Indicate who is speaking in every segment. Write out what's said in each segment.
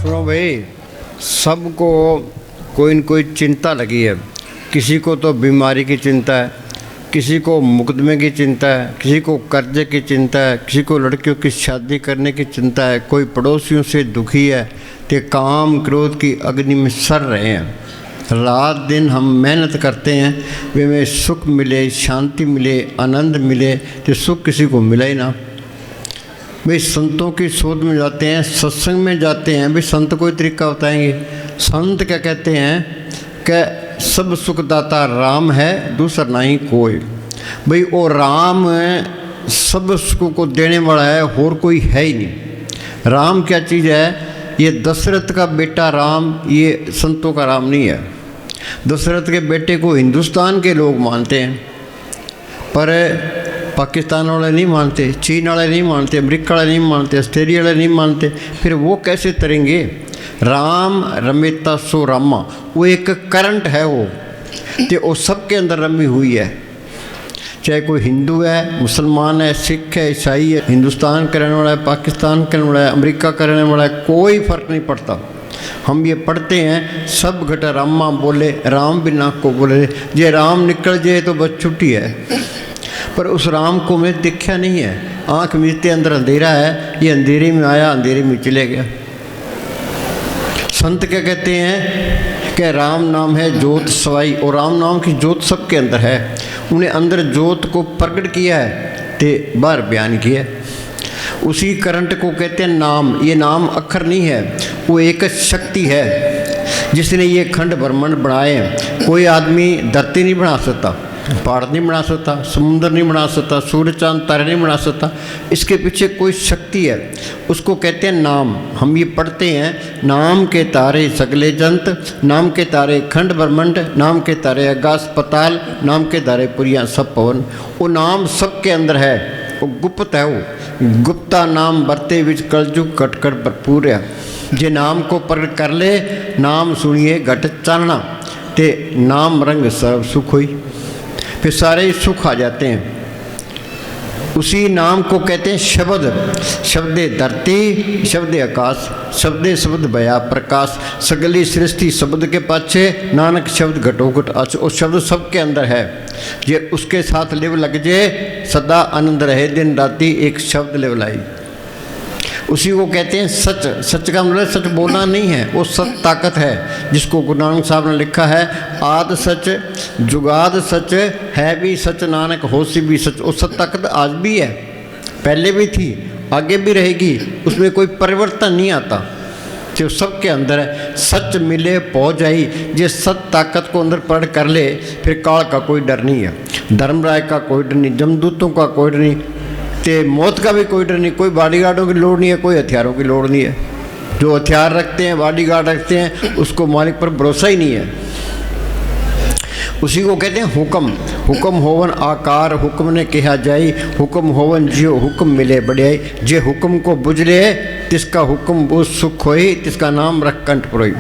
Speaker 1: सुनो भाई, सबको कोई न कोई चिंता लगी है। किसी को तो बीमारी की चिंता है, किसी को मुकदमे की चिंता है, किसी को कर्जे की चिंता है, किसी को लड़कियों की शादी करने की चिंता है, कोई पड़ोसियों से दुखी है। तो काम क्रोध की अग्नि में सड़ रहे हैं। रात दिन हम मेहनत करते हैं, वे में सुख मिले, शांति मिले, आनंद मिले। तो सुख किसी को मिला ही ना। भाई संतों की शोध में जाते हैं, सत्संग में जाते हैं, भाई संत कोई तरीका बताएंगे। संत क्या कहते हैं कि सब सुखदाता राम है, दूसरा नहीं कोई। भाई वो राम सब सुख को देने वाला है, और कोई है ही नहीं। राम क्या चीज़ है? ये दशरथ का बेटा राम, ये संतों का राम नहीं है। दशरथ के बेटे को हिंदुस्तान के लोग मानते हैं, पर पाकिस्तान वाले नहीं मानते, चीन वाले नहीं मानते, अमेरिका वाले नहीं मानते, ऑस्ट्रेलिया वाले नहीं मानते। फिर वो कैसे तरेंगे? राम रमेता सो रामा, वो एक करंट है, वो सबके अंदर रमी हुई है। चाहे कोई हिंदू है, मुसलमान है, सिख है, ईसाई है, हिंदुस्तान का रहने वाला है, पाकिस्तान का रहने वाला है, अमेरिका का रहने वाला है, कोई फ़र्क नहीं पड़ता। हम ये पढ़ते हैं सब घट रामा बोले, राम बिना को बोले। जे राम निकल जाए तो बस छुट्टी है, पर उस राम को मैं देखा नहीं है। आँख मीचते अंदर अंधेरा है, ये अंधेरे में आया, अंधेरे में चले गया। संत क्या कहते हैं कि राम नाम है ज्योत सवाई, और राम नाम की ज्योत सबके अंदर है। उन्हें अंदर ज्योत को प्रकट किया है, ते बाहर बयान किया। उसी करंट को कहते हैं नाम। ये नाम अक्षर नहीं है, वो एक शक्ति है जिसने ये खंड ब्रह्मांड बनाए हैं। कोई आदमी धरती नहीं बना सकता, पहाड़ नहीं बना सकता, समुद्र नहीं बना सकता, सूर्य चांद तारे नहीं बना सकता। इसके पीछे कोई शक्ति है, उसको कहते हैं नाम। हम ये पढ़ते हैं, नाम के तारे सगले जंत, नाम के तारे खंड ब्रह्मांड, नाम के तारे आकाश पताल, नाम के तारे पुरिया सब पवन। वो नाम सबके अंदर है, वो गुप्त है। वो गुप्ता नाम बरते विच कलजुग कटकर भरपूर है। जे नाम को प्रकट कर ले, नाम सुनिए घट चानना, ते नाम रंग सर्व सुख हुई। फिर सारे सुख आ जाते हैं। उसी नाम को कहते हैं शब्द। शब्दे धरती, शब्दे आकाश, शब्दे शब्द भया प्रकाश। सगली सृष्टि शब्द के पाछे, नानक शब्द घटोघट अच। और शब्द सबके अंदर है। ये उसके साथ लिव लग जाए, सदा आनंद रहे दिन राति, एक शब्द लिव लाई। उसी को कहते हैं सच। सच का मतलब सच बोलना नहीं है, वो सच ताकत है, जिसको गुरु नानक साहब ने लिखा है, आद सच जुगाद सच है भी सच, नानक होशी भी सच। वो सच ताकत आज भी है, पहले भी थी, आगे भी रहेगी। उसमें कोई परिवर्तन नहीं आता, जो सबके अंदर है। सच मिले पहुँच जाई, जे सच ताकत को अंदर प्रकट कर ले, फिर काल का कोई डर नहीं है, धर्मराय का कोई डर नहीं, जमदूतों का कोई डर नहीं, ते मौत का भी कोई डर नहीं। कोई बॉडीगार्डों की लोड़ नहीं है, कोई हथियारों की लोड़ नहीं है। जो हथियार रखते हैं, बॉडीगार्ड रखते हैं, उसको मालिक पर भरोसा ही नहीं है। उसी को कहते हैं हुक्म। हुक्म होवन आकार, हुक्म ने कहा जाई, हुक्म होवन जियो, हुक्म मिले बढ़ियाई। जे हुक्म को बुझले, तिसका हुक्म वो सुख होई, तिसका नाम रख कंठ पुरोई।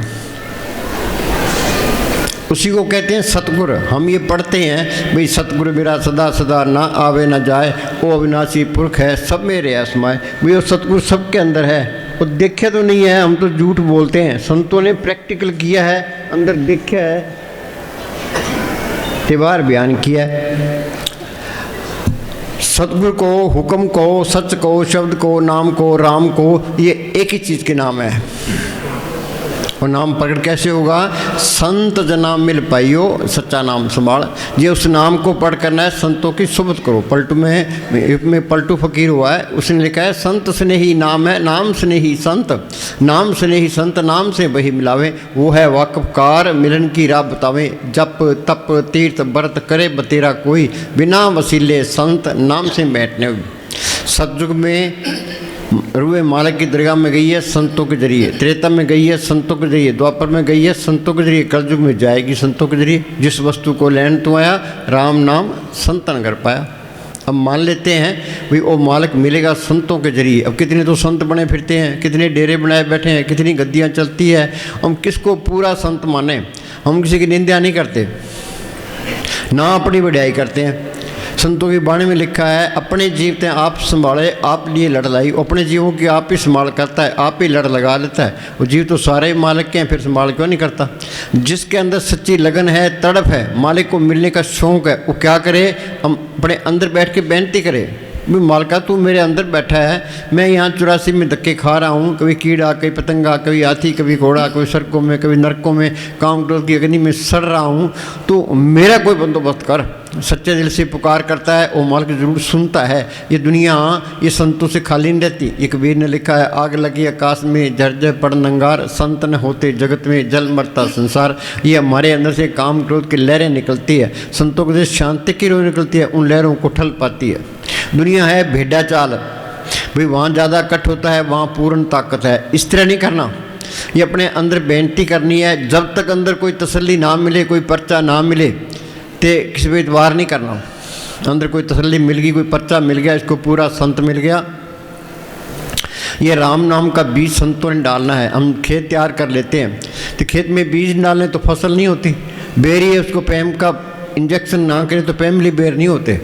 Speaker 1: उसी को कहते हैं सतगुर। हम ये पढ़ते हैं भाई, सतगुरु मेरा सदा सदा ना आवे ना जाए, वो अविनाशी पुरख है, सब मेरे आसमाए। भाई वो सतगुरु सबके अंदर है। वो देखे तो नहीं है, हम तो झूठ बोलते हैं। संतों ने प्रैक्टिकल किया है, अंदर देखा है, त्योहार बयान किया है। सतगुरु को, हुक्म को, सच को, शब्द को, नाम को, राम को, ये एक ही चीज़ के नाम है। और नाम प्रकट कैसे होगा? संत जना मिल पाइयो सच्चा नाम संभाल। ये उस नाम को पढ़ करना है, संतों की सुबत करो। पलटू में पलटू फकीर हुआ है, उसने लिखा है, संत स्नेही नाम है, नाम स्नेही संत, नाम स्नेही संत, नाम से वही मिलावे। वो है वाकफकार, मिलन की राह बतावे। जप तप तीर्थ व्रत करे बतेरा कोई, बिना वसीले संत नाम से बैठने। सतयुग में रुए मालिक की दरगाह में गई है संतों के जरिए, त्रेता में गई है संतों के जरिए, द्वापर में गई है संतों के जरिए, कलयुग में जाएगी संतों के जरिए। जिस वस्तु को लेन तो आया, राम नाम संतन कर पाया। अब मान लेते हैं भाई वो मालिक मिलेगा संतों के जरिए। अब कितने तो संत बने फिरते हैं, कितने डेरे बनाए बैठे हैं, कितनी गद्दियाँ चलती है। हम किसको पूरा संत माने? हम किसी की निंदा नहीं करते, ना अपनी बढ़ाई करते हैं। संतों की वाणी में लिखा है, अपने जीवते आप संभाले आप लिए लड़ लाई। अपने जीवों की आप ही संभाल करता है, आप ही लड़ लगा लेता है। वो जीव तो सारे मालिक के हैं, फिर संभाल क्यों नहीं करता? जिसके अंदर सच्ची लगन है, तड़प है, मालिक को मिलने का शौक़ है, वो क्या करे? हम अपने अंदर बैठ के बेनती करे, भाई मालिका तू मेरे अंदर बैठा है, मैं यहाँ 84 में धक्के खा रहा हूँ, कभी कीड़ा, कभी पतंगा, कभी हाथी, कभी घोड़ा, कभी सड़कों में, कभी नरकों में, काम क्रोध की अग्नि में सड़ रहा हूँ, तो मेरा कोई बंदोबस्त कर। सच्चे दिल से पुकार करता है, वो मालिक जरूर सुनता है। ये दुनिया ये संतों से खाली नहीं रहती। ये कबीर ने लिखा है, आग लगी आकाश में झरझर पड़ नंगार, संत न होते जगत में जल मरता संसार। ये हमारे अंदर से काम क्रोध की लहरें निकलती है, संतों के से शांति की रोह निकलती है, उन लहरों को ठल पाती है। दुनिया है भेड़ा चाल, भाई वहाँ ज़्यादा कट होता है, वहाँ पूर्ण ताकत है। इस तरह नहीं करना, ये अपने अंदर बेनती करनी है। जब तक अंदर कोई तसल्ली ना मिले, कोई पर्चा ना मिले, तो किसी पर इतवार नहीं करना। अंदर कोई तसल्ली मिल गई, कोई पर्चा मिल गया, इसको पूरा संत मिल गया, ये राम नाम का बीज संतों ने डालना है। हम खेत तैयार कर लेते हैं, तो खेत में बीज डालें तो फसल नहीं होती। बेरी है, उसको पैम का इंजेक्शन ना करें तो पैमली बेर नहीं होते।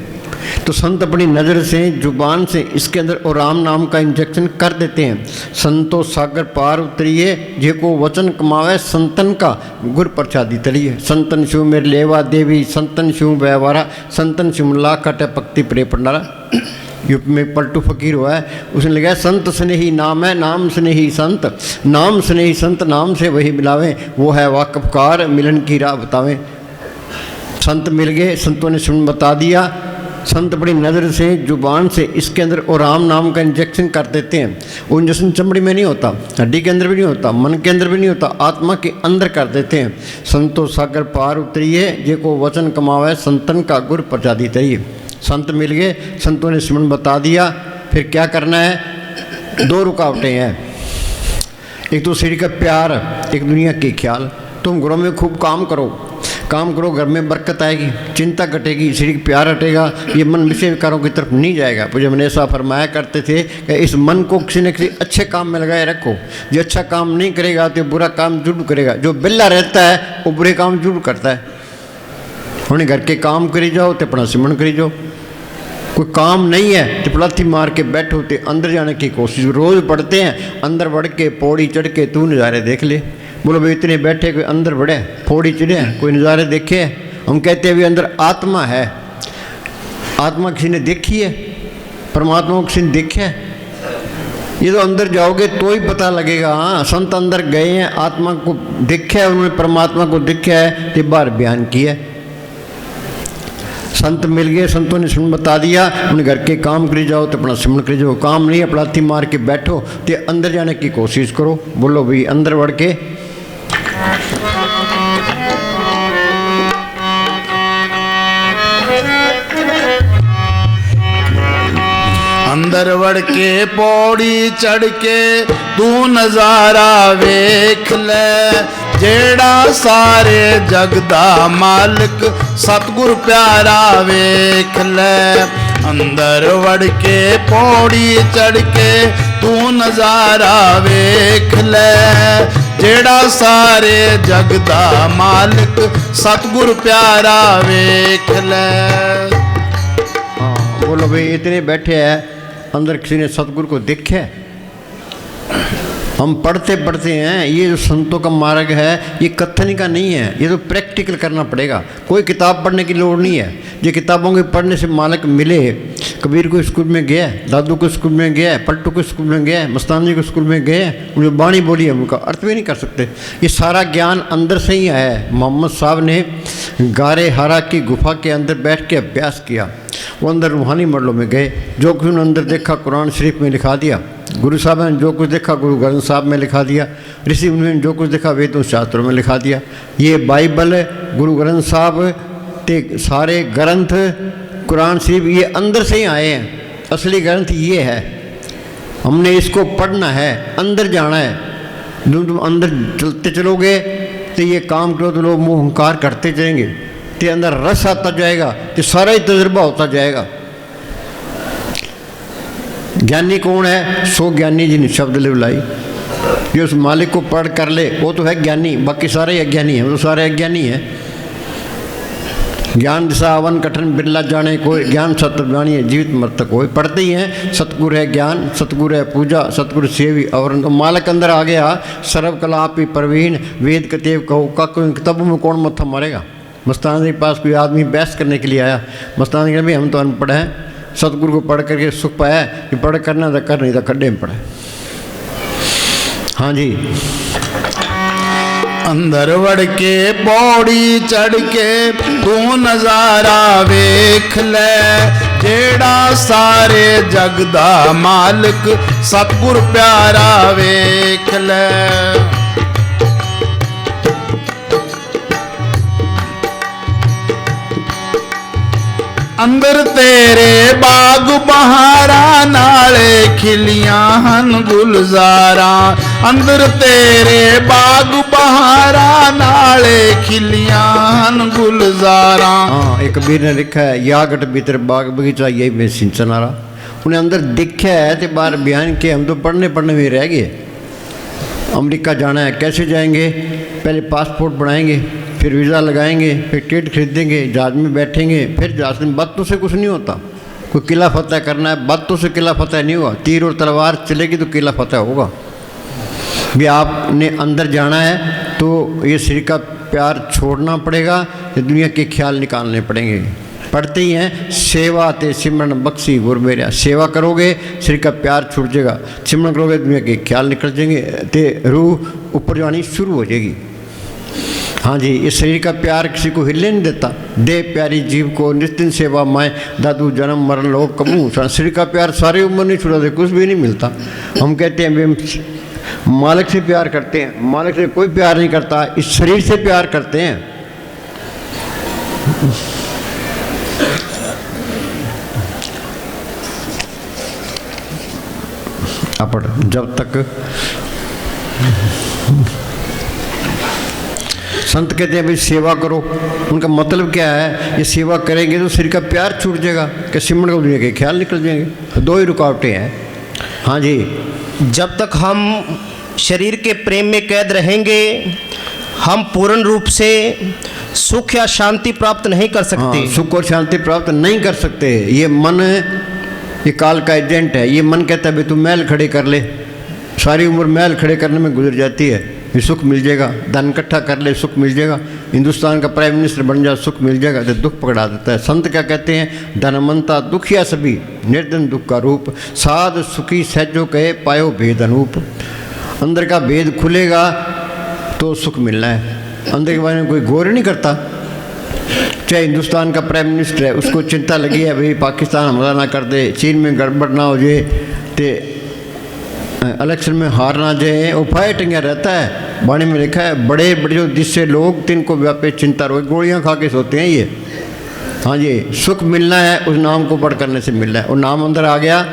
Speaker 1: तो संत अपनी नज़र से, जुबान से इसके अंदर और राम नाम का इंजेक्शन कर देते हैं। संतो सागर पार उतरिए, जे को वचन कमावे, संतन का गुर प्रसादी तरिए। संतन शिव मेरे लेवा देवी, संतन शिव व्यवहारा, संतन शिव ला कटे पक्ति प्रे पंडारा। यूपी में पलटू फकीर हुआ है, उसने लिखा है, संत स्नेही नाम है, नाम स्नेही संत, नाम स्नेही संत, नाम से वही मिलावे, वो है वाकफकार मिलन की राह बतावें। संत मिल गए, संतों ने सुन बता दिया। संत बड़ी नज़र से, जुबान से इसके अंदर और राम नाम का इंजेक्शन कर देते हैं। वो इंजेक्शन चमड़ी में नहीं होता, हड्डी के अंदर भी नहीं होता, मन के अंदर भी नहीं होता, आत्मा के अंदर कर देते हैं। संतो सागर पार उतरिए, जे को वचन कमावे, संतन का गुर प्रसादी तरिए। संत मिल गए, संतों ने सुमन बता दिया, फिर क्या करना है? 2 रुकावटें हैं, एक तो शरीर का प्यार, एक दुनिया के ख्याल। तुम घरों में खूब काम करो, काम करो, घर में बरकत आएगी, चिंता घटेगी, शरीर प्यार हटेगा, ये मन विषय विकारों की तरफ नहीं जाएगा। पूज्य मनीषा फरमाया करते थे कि इस मन को किसी न किसी अच्छे काम में लगाए रखो। जो अच्छा काम नहीं करेगा तो बुरा काम जरूर करेगा, जो बिल्ला रहता है वो बुरे काम जरूर करता है। उन्हें घर के काम करी जाओ तो अपना सिमरन करी जाओ। कोई काम नहीं है तो पलाथी मार के बैठो, तो अंदर जाने की कोशिश। रोज़ पढ़ते हैं, अंदर बढ़ के पौड़ी चढ़ के तू नज़ारे देख ले। बोलो भाई इतने बैठे, कोई अंदर बढ़े, पौड़ी चढ़े, कोई नज़ारे देखे? हम कहते हैं भी अंदर आत्मा है। आत्मा किसी ने देखी है? परमात्मा को किसी ने देखा है? ये तो अंदर जाओगे तो ही पता लगेगा। हाँ, संत अंदर गए हैं, आत्मा को देखा है, उन्होंने परमात्मा को देखा है, तो बार बयान किया है। संत मिल गए, संतों ने सुन बता दिया, उन्हें घर के काम करी जाओ तो अपना सिमरन करी जाओ। काम नहीं है, पलाथी मार के बैठो, तो अंदर जाने की कोशिश करो। बोलो भाई अंदर बढ़ के
Speaker 2: अंदर बढ़ के पौड़ी चढ़ के तू नजारा वेख ले, जेड़ा सारे जग दा मालिक सतगुर प्यारा वेख ले। अंदर बढ़ के पौड़ी चढ़ के तू नजारा वेख ले, जेड़ा सारे जग दा मालिक सतगुर प्यारा वेख ले।
Speaker 1: हाँ बोलो भाई इतने बैठे हैं, अंदर किसी ने सतगुरु को देखा है? हम पढ़ते पढ़ते हैं, ये जो संतों का मार्ग है ये कथनी का नहीं है, ये तो प्रैक्टिकल करना पड़ेगा। कोई किताब पढ़ने की लोड़ नहीं है। ये किताबों के पढ़ने से मालिक मिले। कबीर को स्कूल में गया, दादू को स्कूल में गया, पलटू को स्कूल में गया, मस्तानी को स्कूल में गए, उन्हें बाणी बोली है, उनका अर्थ भी नहीं कर सकते। ये सारा ज्ञान अंदर से ही आया है। मोहम्मद साहब ने गारे हारा की गुफा के अंदर बैठ के अभ्यास किया। वो अंदर रूहानी मरलों में गए, जो कुछ उन्होंने अंदर देखा कुरान शरीफ में लिखा दिया। गुरु साहब ने जो कुछ देखा गुरु ग्रंथ साहब में लिखा दिया। ऋषि मुनि ने जो कुछ देखा वेदों शास्त्रों में लिखा दिया। ये बाइबल, गुरु ग्रंथ साहब ते सारे ग्रंथ, कुरान शरीफ ये अंदर से ही आए हैं। असली ग्रंथ ये है। हमने इसको पढ़ना है, अंदर जाना है। तुम अंदर चलते चलोगे तो ये काम करो तो लोग मोह अहंकार करते जाएंगे, तो अंदर रस आता जाएगा, तो सारा ही तजुर्बा होता जाएगा। ज्ञानी कौन है? सो ज्ञानी जिन शब्द ले बुलाई। ये उस मालिक को पढ़ कर ले वो तो है ज्ञानी, बाकी सारे अज्ञानी हैं। वो तो सारे अज्ञानी हैं। ज्ञान दिशा अवन कठिन बिरला जाने कोई, ज्ञान सत्य जानिए जीवित मृतक कोई। पढ़ते ही हैं सतगुरु है ज्ञान, सतगुरु है पूजा, सतगुरु सेवी और तो मालक अंदर आ गया। सर्व कला आप ही प्रवीण, वेद कतेव कहो का किताबों में कौन मत्था मारेगा। मस्ताना जी के पास कोई आदमी बहस करने के लिए आया। मस्ताना जी कहा भाई हम तो अनपढ़ हैं, सतगुरु को पढ़ करके सुख पाया कि पढ़ करना था कर, नहीं था खड्डे में पढ़े। हाँ जी।
Speaker 2: अंदर वड़ के पौड़ी चढ़ के तू नजारा वेख ले, जेड़ा सारे जग दा मालिक सतगुर प्यारा वेख ले। अंदर तेरे बाग बहारा नाले खिलियां हन गुलजारा, अंदर तेरे बाग बहारा नाले खिलियां हन गुलजारा।
Speaker 1: हाँ, एक कबीर ने लिखा है यागट भीतर बाग बगीचा यही में सिंचन आ रहा। उन्हें अंदर देखा है तो बाहर बयान के हम तो पढ़ने में रह गए। अमेरिका जाना है, कैसे जाएंगे? पहले पासपोर्ट बनाएंगे, फिर वीज़ा लगाएंगे, फिर टिकट खरीदेंगे, जहाज में बैठेंगे, फिर जहाज में बातों से कुछ नहीं होता। कोई किला फतेह करना है, बातों से किला फतेह नहीं हुआ। तीर और तलवार चलेगी तो किला फतेह होगा। भी आपने अंदर जाना है तो ये शरीर का प्यार छोड़ना पड़ेगा, ये दुनिया के ख्याल निकालने पड़ेंगे। पढ़ते ही हैं सेवा ते सिमरन बख्शी गुर मेरा। सेवा करोगे शरीर का प्यार छूट जाएगा, सिमरन करोगे दुनिया के ख्याल निकल जाएंगे, ते रूह ऊपर जानी शुरू हो जाएगी। हाँ जी, इस शरीर का प्यार किसी को हिले नहीं देता। दे प्यारी जीव को निस्तिन सेवा माए, दादू जन्म मरण लोग कबू। शरीर का प्यार सारी उम्र नहीं छुड़ाते, कुछ भी नहीं मिलता। हम कहते हैं हम मालिक से प्यार करते हैं, मालिक से कोई प्यार नहीं करता, इस शरीर से प्यार करते हैं। अपन जब तक संत कहते हैं भाई सेवा करो, उनका मतलब क्या है? ये सेवा करेंगे तो शरीर का प्यार छूट जाएगा कि सिमरन को दुनिया के ख्याल निकल जाएंगे। दो ही रुकावटें हैं। हाँ जी।
Speaker 3: जब तक हम शरीर के प्रेम में कैद रहेंगे हम पूर्ण रूप से सुख या शांति प्राप्त नहीं कर सकते।
Speaker 1: हाँ, सुख और शांति प्राप्त नहीं कर सकते। ये मन ये काल का एजेंट है। ये मन कहता है भाई तू महल खड़े कर ले, सारी उम्र महल खड़े करने में गुजर जाती है, ये सुख मिल जाएगा। धन इकट्ठा कर ले, सुख मिल जाएगा। हिंदुस्तान का प्राइम मिनिस्टर बन जा, सुख मिल जाएगा। तो दुख पकड़ा देता है। संत क्या कहते हैं? धनमंता दुखिया सभी, निर्धन दुख का रूप, साध सुखी सहजो कहे पायो भेद अनूप। अंदर का भेद खुलेगा तो सुख मिलना है। अंदर के बारे में कोई गौर नहीं करता। चाहे हिंदुस्तान का प्राइम मिनिस्टर है, उसको चिंता लगी है भाई पाकिस्तान हमला ना कर दे, चीन में गड़बड़ ना हो जाए, तो इलेक्शन में हार ना जाए, उपाय टंगा रहता है। वाणी में लिखा है बड़े बड़े जो जिससे लोग तिनको व्यापे चिंता रोए, गोलियां खा के सोते हैं ये। हाँ जी, सुख मिलना है उस नाम को पढ़ करने से मिलना है। और नाम अंदर आ गया,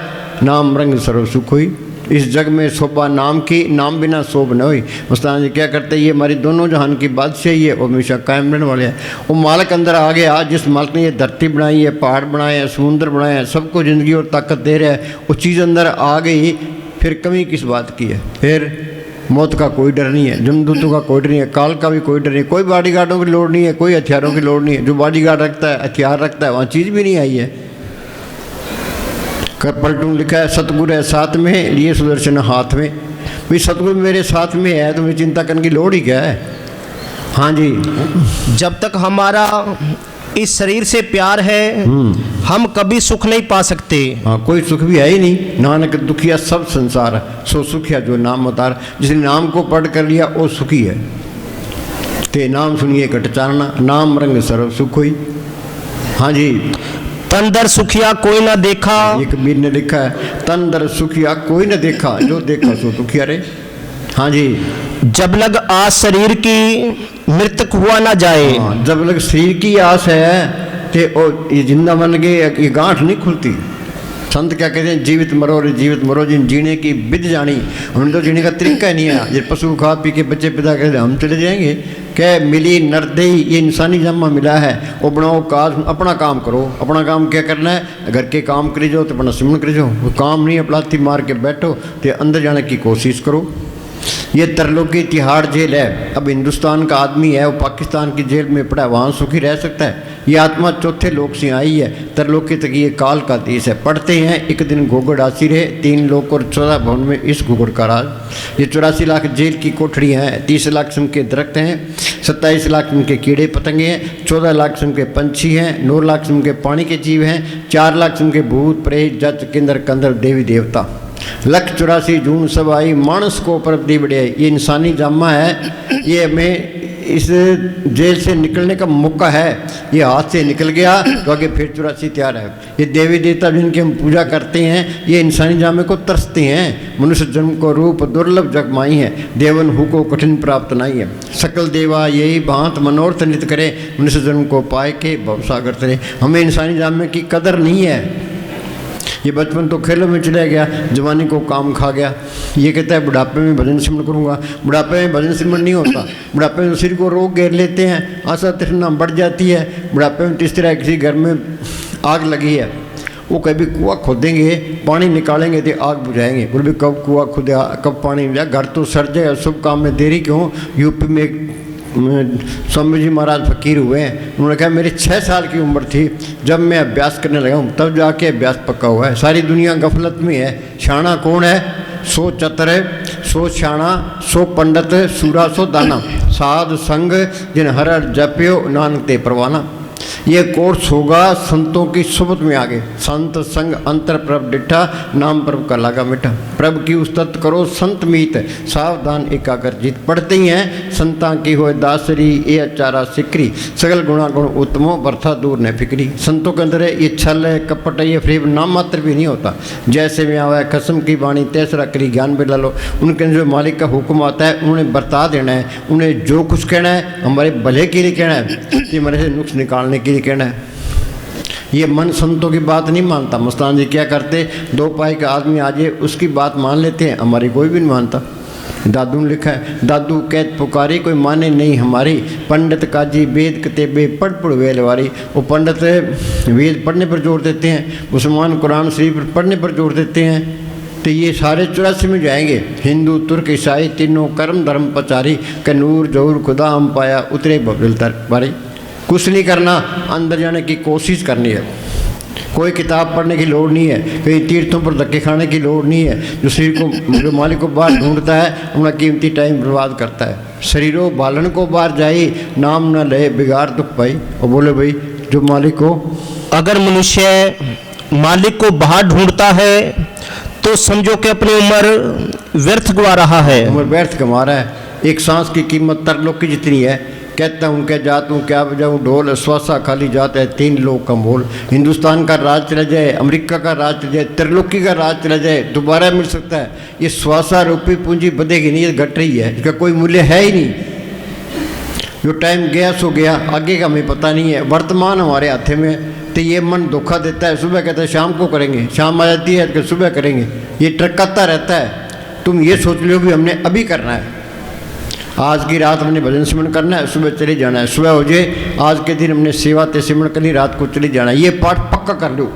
Speaker 1: नाम रंग सर्व सुख हुई। इस जग में शोभा नाम की, नाम बिना शोभ न हुई। मुस्तान जी क्या करते हैं? ये हमारी दोनों जहान की बादशाही है, वो हमेशा कायम रहने वाले हैं। वो मालिक अंदर आ गया, जिस मालिक ने ये धरती बनाई है, पहाड़ बनाए हैं, समुद्र बनाए हैं, सबको ज़िंदगी और ताकत दे रहा है, वो चीज़ अंदर आ गई, फिर कमी किस बात की है? फिर मौत का कोई डर नहीं है, जमदूतों का कोई डर नहीं है, काल का भी कोई डर नहीं है, कोई बॉडीगार्डों की लोड़ नहीं है, कोई हथियारों की लोड़ नहीं है। जो बॉडीगार्ड रखता है, हथियार रखता है, वहाँ चीज़ भी नहीं आई है। पलटून लिखा है सतगुरु है साथ में, लिए सुदर्शन हाथ में। भाई सतगुरु मेरे साथ में है तो मुझे चिंता करने की लोड़ ही क्या है? हाँ जी।
Speaker 3: जब तक हमारा इस शरीर से प्यार है हम कभी सुख नहीं पा सकते।
Speaker 1: हाँ, कोई सुख भी है ही नहीं। नानक दुखिया सब संसार सो सुखिया जो नाम उतार। जिसने नाम को पढ़ कर लिया वो सुखी है। ते नाम सुनिए कटचारना, नाम रंग सर्व सुख हुई। हाँ जी।
Speaker 3: तन दर सुखिया कोई ना देखा,
Speaker 1: एक कबीर ने लिखा है तन दर सुखिया कोई ना देखा, जो देखा सो दुखिया रे। हाँ जी।
Speaker 3: जब लग आस शरीर की मृतक हुआ ना जाए।
Speaker 1: हाँ, जब लग शरीर की आस है ते ये जिंदा बन गए, ये गांठ नहीं खुलती। संत क्या कहते हैं? जीवित मरो रे जीवित मरो, जिन जीने की विध जानी। उन्हें तो जीने का तरीका ही नहीं है। जिन पशु खा पी के बच्चे पैदा कर हम चले जाएंगे। क्या मिली नरदेही, ये इंसानी जन्म मिला है। वो बनाओ काज, अपना काम करो। अपना काम क्या करना है? घर के काम करी जाओ तो अपना सिमरन करी जाओ। वो काम नहीं है, पलाथी मार के बैठो तो अंदर जाने की कोशिश करो। ये तरलोकी तिहाड़ जेल है। अब हिंदुस्तान का आदमी है, वो पाकिस्तान की जेल में पड़ा, वहाँ सुखी रह सकता है? ये आत्मा चौथे लोक से आई है। तरलोकी तक ये काल का देश है। पढ़ते हैं एक दिन घुघड़ आसी रहे, 3 लोक और 14 भवन में इस घुघड़ का राज। ये 84 लाख जेल की कोठरियाँ हैं, 30 लाख किस्म के दरख्त हैं, 27 लाख किस्म के कीड़े पतंगे हैं, 14 लाख किस्म के पंछी हैं, 9 लाख किस्म के पानी के जीव हैं, 4 लाख किस्म के भूत प्रेत जच किंदर कंदर देवी देवता। 184 जून सब आई मानस को परब दी बढ़िया। ये इंसानी जामा है, ये हमें इस जेल से निकलने का मौका है। ये हाथ से निकल गया तो आगे फिर 84 तैयार है। ये देवी देवता जिनकी हम पूजा करते हैं, ये इंसानी जामे को तरसते हैं। मनुष्य जन्म को रूप दुर्लभ जगमाई है, देवन हु को कठिन प्राप्त नहीं है। सकल देवा यही भांत मनोरथ नित करे, मनुष्य जन्म को पाए के भवसागर तरे। हमें इंसानी जामे की कदर नहीं है। ये बचपन तो खेलों में चला गया, जवानी को काम खा गया। ये कहता है बुढ़ापे में भजन सिमरण करूँगा। बुढ़ापे में भजन सिमरण नहीं होता। बुढ़ापे में सिर को रोग घेर लेते हैं, आशा तृष्णा बढ़ जाती है। बुढ़ापे में तीस तरह किसी घर में आग लगी है, वो कभी कुआं खोदेंगे, पानी निकालेंगे तो आग बुझाएंगे। बोले भी कब कुआं खुदा कब पानी मिला, घर तो सर जाए, शुभ काम में देरी क्यों। यूपी में स्वामी जी महाराज फकीर हुए हैं। उन्होंने कहा मेरी 6 साल की उम्र थी जब मैं अभ्यास करने लगा हूँ, तब जाके अभ्यास पक्का हुआ है। सारी दुनिया गफलत में है। शाना कौन है? 100 चतर, 100 शाना, 100 पंडित, सूरा 100 दाना। साध संग जिन हर जप्यो नानक ते परवाना। ये कोर्स होगा संतों की सोबत में आगे। संत संग अंतर प्रभ डिठा, नाम प्रभ का लागा मिठा। प्रभ की उस्तत करो संत मीत, सावधान एकाग्र जीत। पढ़ते ही हैं संतां की होए दासरी, ये अचारा सिकरी। सगल गुणा गुण उत्तमो, बर्था दूर न फिक्री। संतों के अंदर ये छल है, कपट है, ये फ्रेब नाम मात्र भी नहीं होता। जैसे में आवा है कसम की वाणी, तैसरा करी ज्ञान बिला लो। उनके जो मालिक का हुक्म आता है उन्हें बरता देना है। उन्हें जो कुछ कहना है हमारे भले के लिए कहना है, कि हमारे से नुक्स निकालने के लिए कहना है। ये मन संतों की बात नहीं मानता। मस्तान जी क्या करते, 2 पाई का आदमी आ जाए उसकी बात मान लेते हैं, हमारी कोई भी नहीं मानता। दादू ने लिखा है, दादू कैद पुकारी कोई माने नहीं हमारी। पंडित काजी वेद कतेबे पढ़ पढ़ वेलवारी। वो पंडित वेद पढ़ने पर जोर देते हैं, मुसलमान कुरान शरीफ पढ़ने पर जोर देते हैं। तो ये सारे 84 में जाएंगे। हिंदू तुर्क ईसाई तीनों कर्म धर्म पचारी, कनूर जहूर खुदा हम पाया उतरे बबल तर बारी। कुछ नहीं करना, अंदर जाने की कोशिश करनी है। कोई किताब पढ़ने की लोड़ नहीं है, कहीं तीर्थों पर धक्के खाने की लोड़ नहीं है। जो शरीर को जो मालिक को बाहर ढूंढता है उनका कीमती टाइम बर्बाद करता है। शरीरों बालन को बाहर जाए, नाम न ले बिगाड़ दुख पाई। और बोले भाई जो मालिक को,
Speaker 3: अगर मनुष्य मालिक को बाहर ढूंढता है तो समझो कि अपनी उम्र व्यर्थ गवा रहा है।
Speaker 1: उम्र व्यर्थ कमा रहा है। एक सांस की कीमत तरलोक की जितनी है। कहता हूँ क्या जात हूँ क्या बजाऊँ ढोल, श्वासा खाली जाता है 3 लोग का मोल। हिंदुस्तान का राज चला जाए, अमेरिका का राज चला जाए, त्रिलोकी का राज चला जाए, दोबारा मिल सकता है। ये श्वासा रूपी पूंजी बधेगी नहीं, ये घट रही है, इसका कोई मूल्य है ही नहीं। जो टाइम गया सो गया, आगे का हमें पता नहीं है। वर्तमान हमारे हाथे में। तो ये मन धोखा देता है, सुबह कहता है शाम को करेंगे, शाम आ जाती है तो सुबह करेंगे। ये ट्रकाता रहता है। तुम ये सोच लो भी हमने अभी करना है, आज की रात हमने भजन सिमरण करना है, सुबह चले जाना है। सुबह हो जाए आज के दिन हमने सेवा ते सिमरण करनी, रात को चले जाना है। ये पाठ पक्का कर लो।